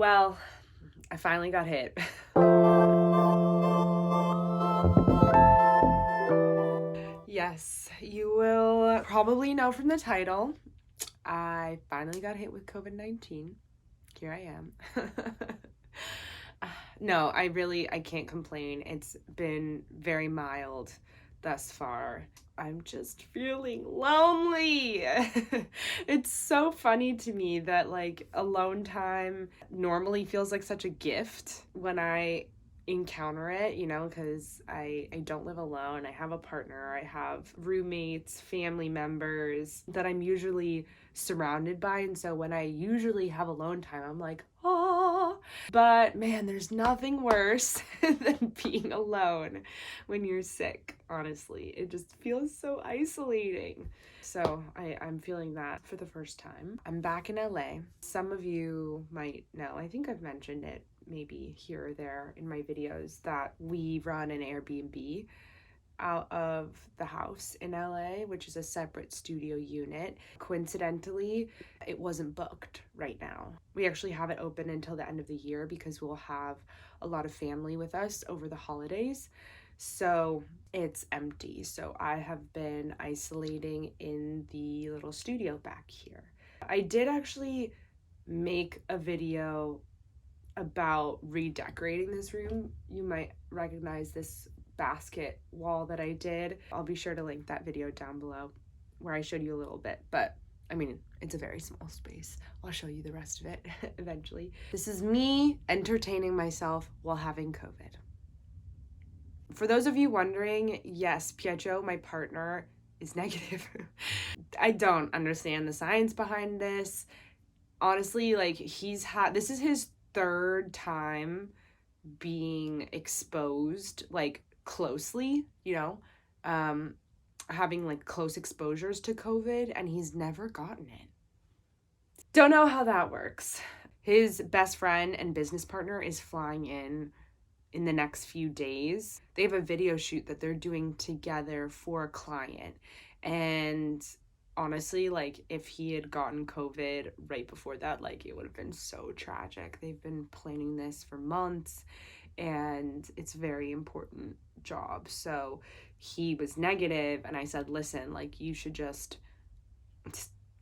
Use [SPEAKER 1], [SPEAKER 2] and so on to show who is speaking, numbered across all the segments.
[SPEAKER 1] Well, I finally got hit. Yes, you will probably know from the title. I finally got hit with COVID-19. Here I am. No, I can't complain. It's been very mild thus far. I'm just feeling lonely. It's so funny to me that like alone time normally feels like such a gift when I encounter it, because I don't live alone. I have a partner, I have roommates, family members that I'm usually surrounded by. And so when I usually have alone time, I'm like, oh, but man, there's nothing worse than being alone when you're sick, honestly. It just feels so isolating. So I'm feeling that for the first time. I'm back in LA. Some of you might know, I think I've mentioned it maybe here or there in my videos, that we run an Airbnb out of the house in LA, which is a separate studio unit. Coincidentally, it wasn't booked right now. We actually have it open until the end of the year because we'll have a lot of family with us over the holidays. So it's empty. So I have been isolating in the little studio back here. I did actually make a video about redecorating this room. You might recognize this basket wall that I did. I'll be sure to link that video down below where I showed you a little bit, but I mean, it's a very small space. I'll show you the rest of it eventually. This is me entertaining myself while having COVID. For those of you wondering, yes, Pietro, my partner, is negative. I don't understand the science behind this. Honestly, like this is his third time being exposed, like closely, having like close exposures to COVID, and he's never gotten it. Don't know how that works. His best friend and business partner is flying in the next few days. They have a video shoot that they're doing together for a client. And honestly, like if he had gotten COVID right before that, like it would have been so tragic. They've been planning this for months and it's a very important job. So he was negative and I said, listen, like you should just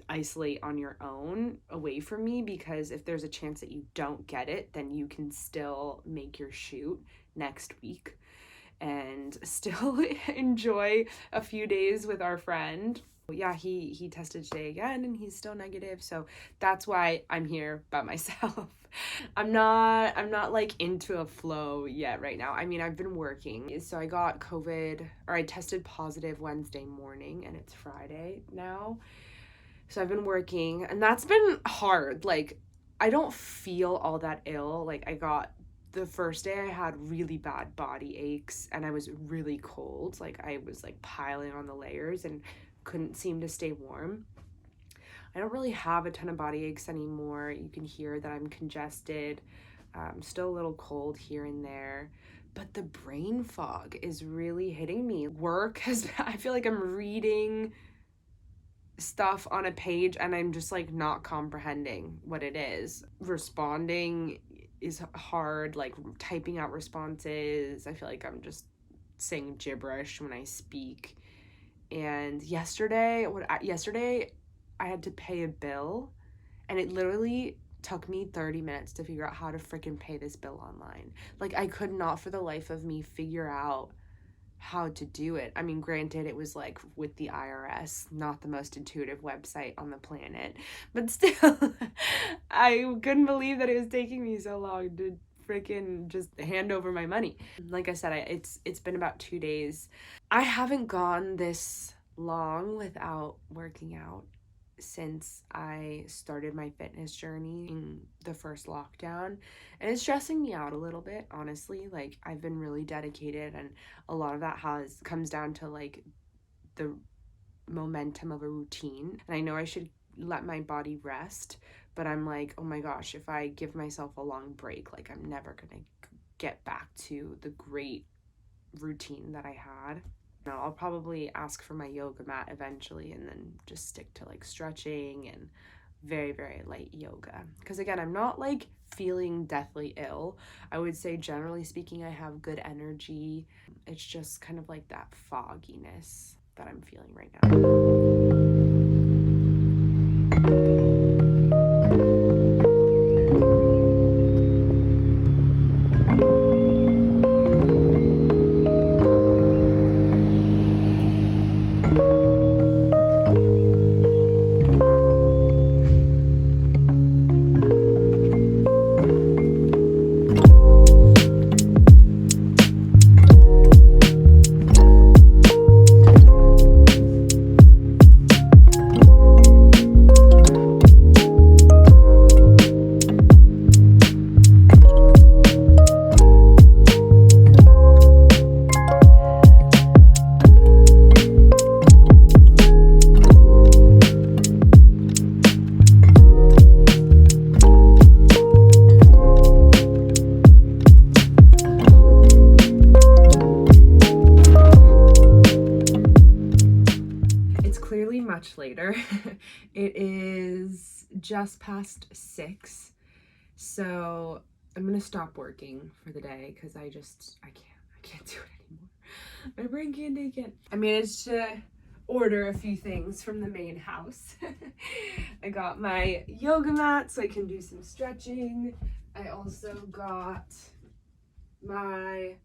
[SPEAKER 1] isolate on your own away from me, because if there's a chance that you don't get it, then you can still make your shoot next week and still enjoy a few days with our friend. Yeah, he tested today again and he's still negative, so that's why I'm here by myself. I'm not like into a flow yet right now. I mean, I've been working. So I got COVID, or I tested positive Wednesday morning and it's Friday now. So I've been working and that's been hard. Like I don't feel all that ill. Like the first day I had really bad body aches and I was really cold. Like I was like piling on the layers and couldn't seem to stay warm. I don't really have a ton of body aches anymore. You can hear that I'm congested. I'm still a little cold here and there. But the brain fog is really hitting me. I feel like I'm reading stuff on a page and I'm just like not comprehending what it is. Responding is hard, like typing out responses. I feel like I'm just saying gibberish when I speak. And yesterday I had to pay a bill and it literally took me 30 minutes to figure out how to freaking pay this bill online. Like I could not for the life of me figure out how to do it. I mean, granted, it was like with the IRS, not the most intuitive website on the planet, but still, I couldn't believe that it was taking me so long to freaking just hand over my money. Like I said, it's been about 2 days. I haven't gone this long without working out since I started my fitness journey in the first lockdown, and it's stressing me out a little bit, honestly. Like I've been really dedicated and a lot of that comes down to like the momentum of a routine, and I know I should let my body rest, but I'm like, oh my gosh, if I give myself a long break, like I'm never gonna get back to the great routine that I had. I'll probably ask for my yoga mat eventually and then just stick to like stretching and very, very light yoga. Because again, I'm not like feeling deathly ill. I would say generally speaking, I have good energy. It's just kind of like that fogginess that I'm feeling right now. Much later. It is just past 6, so I'm gonna stop working for the day because I can't do it anymore. My brain can't take it. I managed to order a few things from the main house. I got my yoga mat so I can do some stretching. I also got my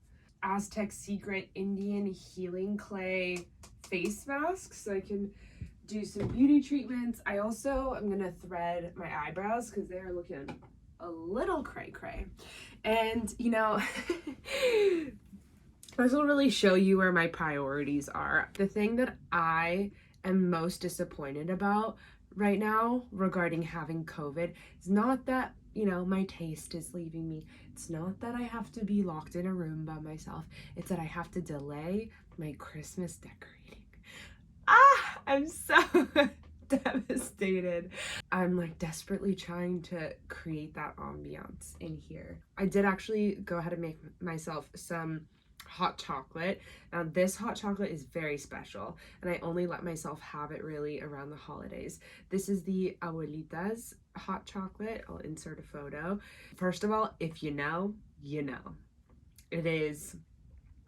[SPEAKER 1] Aztec Secret Indian Healing Clay face mask so I can do some beauty treatments. I also am gonna thread my eyebrows because they are looking a little cray cray. And you know, this will really show you where my priorities are. The thing that I am most disappointed about right now regarding having COVID is not that, you know, my taste is leaving me. It's not that I have to be locked in a room by myself. It's that I have to delay my Christmas decorating. I'm so devastated. I'm like desperately trying to create that ambiance in here. I did actually go ahead and make myself some hot chocolate. Now this hot chocolate is very special and I only let myself have it really around the holidays. This is the Abuelita's hot chocolate. I'll insert a photo. First of all, if you know, you know. It is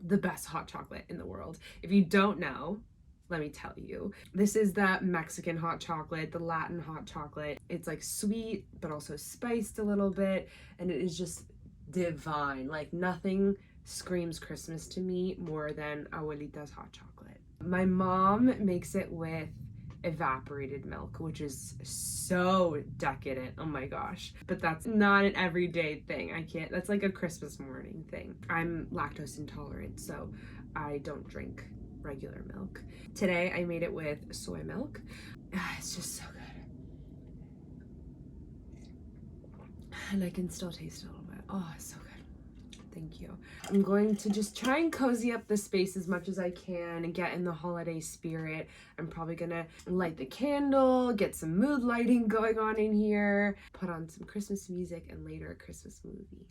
[SPEAKER 1] the best hot chocolate in the world. If you don't know, let me tell you. This is the Mexican hot chocolate, the Latin hot chocolate. It's like sweet, but also spiced a little bit. And it is just divine. Like nothing screams Christmas to me more than Abuelita's hot chocolate. My mom makes it with evaporated milk, which is so decadent. Oh my gosh. But that's not an everyday thing. I can't, that's like a Christmas morning thing. I'm lactose intolerant, so I don't drink regular milk. Today I made it with soy milk. It's just so good. And I can still taste it a little bit. Oh, it's so good. Thank you. I'm going to just try and cozy up the space as much as I can and get in the holiday spirit. I'm probably gonna light the candle, get some mood lighting going on in here, put on some Christmas music, and later a Christmas movie.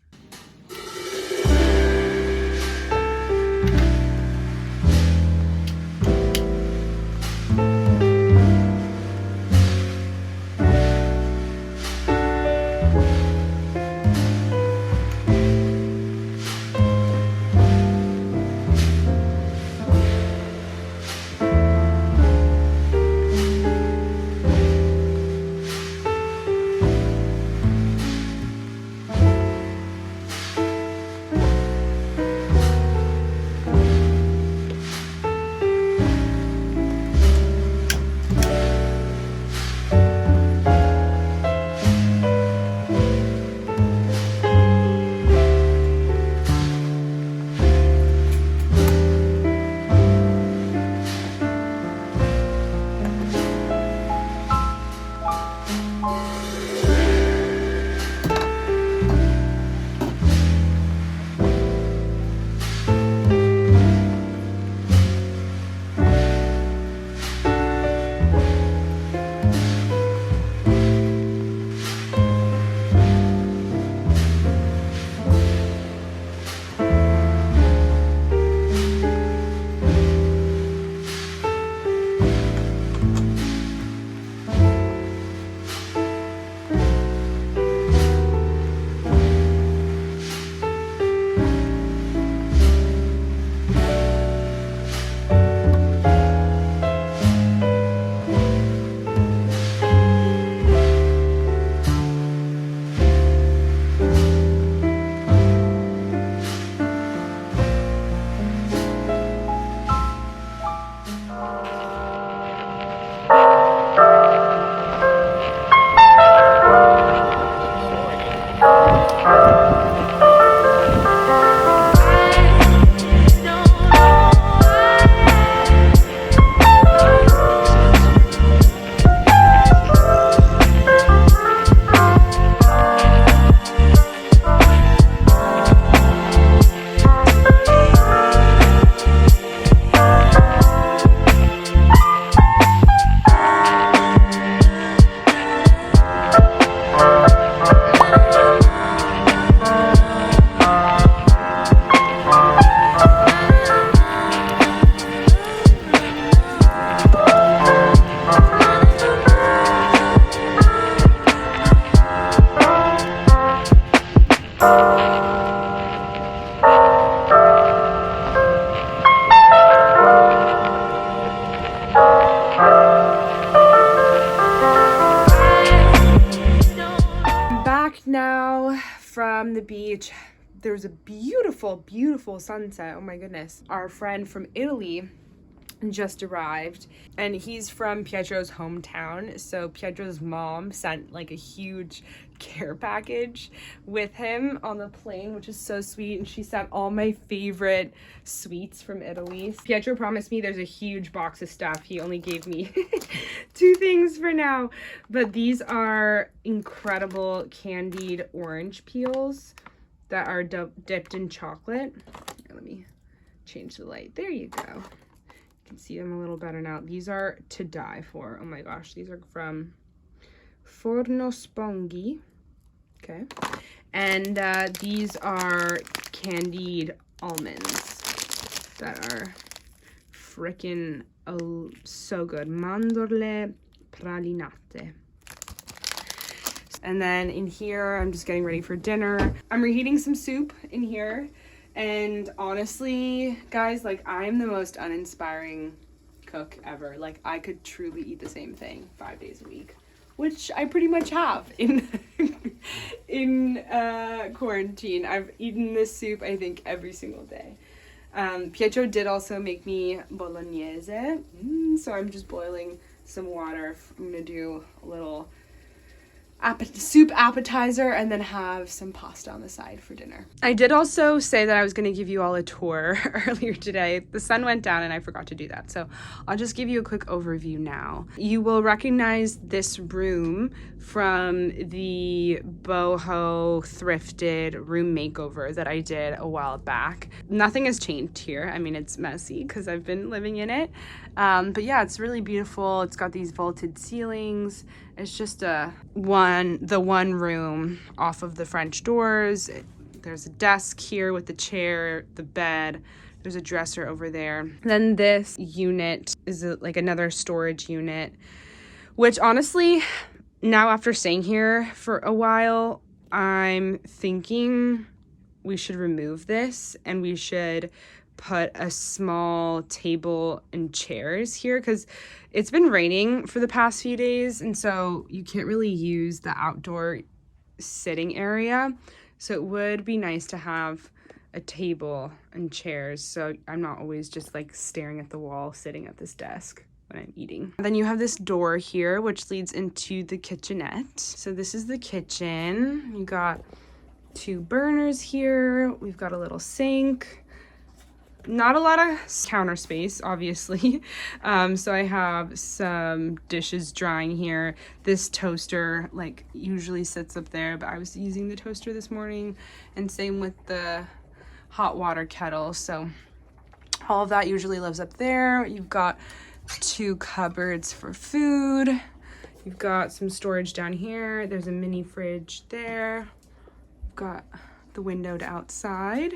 [SPEAKER 1] now from the beach. There's a beautiful, beautiful sunset. Oh my goodness. Our friend from Italy just arrived, and he's from Pietro's hometown, so Pietro's mom sent like a huge care package with him on the plane, which is so sweet, and she sent all my favorite sweets from Italy. Pietro promised me there's a huge box of stuff. He only gave me 2 things for now, but these are incredible candied orange peels that are dipped in chocolate. Here, let me change the light. There you go. You can see them a little better now. These are to die for. Oh my gosh, these are from Forno Sponghi. Okay. And these are candied almonds that are freaking so good. Mandorle pralinate. And then in here, I'm just getting ready for dinner. I'm reheating some soup in here. And honestly, guys, like, I'm the most uninspiring cook ever. Like, I could truly eat the same thing 5 days a week, which I pretty much have in quarantine. I've eaten this soup, I think, every single day. Pietro did also make me bolognese. So I'm just boiling some water. I'm gonna do a little soup appetizer and then have some pasta on the side for dinner. I did also say that I was going to give you all a tour earlier today. The sun went down and I forgot to do that, so I'll just give you a quick overview now. You will recognize this room from the boho thrifted room makeover that I did a while back. Nothing has changed here. I mean, it's messy because I've been living in it, but yeah, it's really beautiful. It's got these vaulted ceilings. It's just the one room off of the French doors. There's a desk here with the chair, the bed. There's a dresser over there. Then this unit is like another storage unit, which honestly, now after staying here for a while, I'm thinking we should remove this and we should put a small table and chairs here because it's been raining for the past few days, and so you can't really use the outdoor sitting area. So it would be nice to have a table and chairs so I'm not always just like staring at the wall sitting at this desk when I'm eating. And then you have this door here which leads into the kitchenette. So this is the kitchen. You got 2 burners here. We've got a little sink. Not a lot of counter space, obviously. So I have some dishes drying here. This toaster, like, usually sits up there, but I was using the toaster this morning, and same with the hot water kettle. So all of that usually lives up there. You've got 2 cupboards for food. You've got some storage down here. There's a mini fridge there. You've got the window to outside.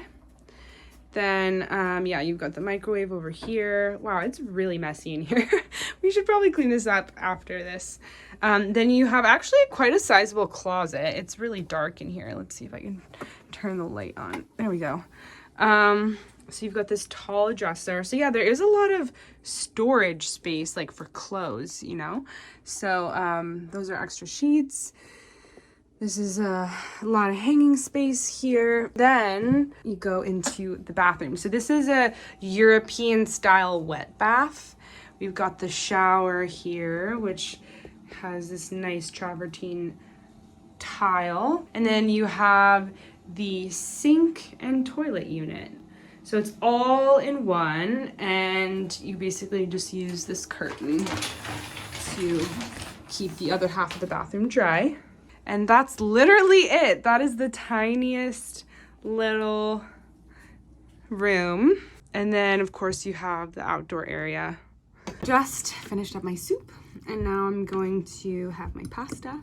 [SPEAKER 1] Then, yeah, you've got the microwave over here. Wow, it's really messy in here. We should probably clean this up after this. Then you have actually quite a sizable closet. It's really dark in here. Let's see if I can turn the light on. There we go. So you've got this tall dresser. So yeah, there is a lot of storage space, like for clothes, you know? So those are extra sheets. This is a lot of hanging space here. Then you go into the bathroom. So this is a European style wet bath. We've got the shower here, which has this nice travertine tile. And then you have the sink and toilet unit. So it's all in one, and you basically just use this curtain to keep the other half of the bathroom dry. And that's literally it. That is the tiniest little room. And then, of course, you have the outdoor area. Just finished up my soup, and now I'm going to have my pasta,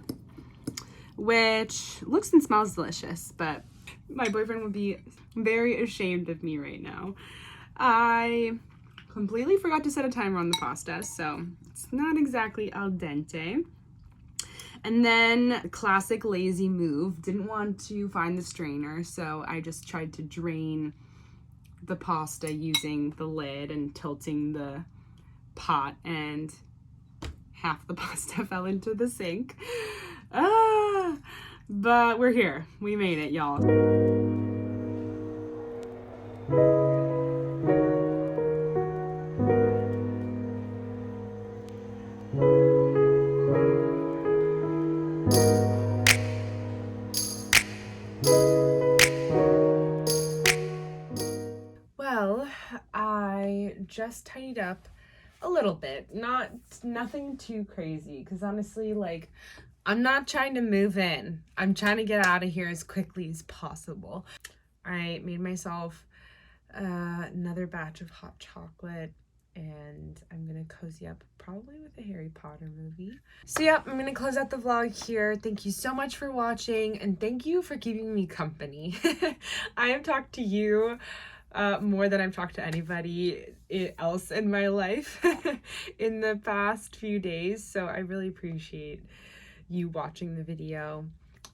[SPEAKER 1] which looks and smells delicious, but my boyfriend would be very ashamed of me right now. I completely forgot to set a timer on the pasta, so it's not exactly al dente. And then, classic lazy move, didn't want to find the strainer, so I just tried to drain the pasta using the lid and tilting the pot, and half the pasta fell into the sink. But we're here. We made it, y'all. Well, I just tidied up a little bit. Nothing too crazy, because honestly, like, I'm not trying to move in. I'm trying to get out of here as quickly as possible. I made myself another batch of hot chocolate, and I'm gonna cozy up probably with a Harry Potter movie. So yeah, I'm gonna close out the vlog here. Thank you so much for watching, and thank you for keeping me company. I have talked to you more than I've talked to anybody else in my life in the past few days, so I really appreciate you watching the video.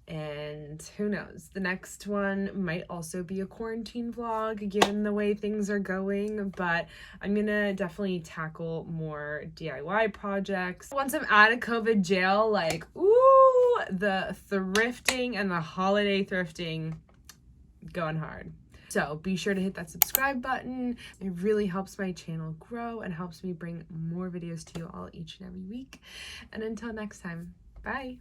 [SPEAKER 1] And who knows, the next one might also be a quarantine vlog given the way things are going, but I'm gonna definitely tackle more DIY projects once I'm out of COVID jail. Like, ooh, the thrifting and the holiday thrifting going hard. So be sure to hit that subscribe button. It really helps my channel grow and helps me bring more videos to you all each and every week. And until next time, bye.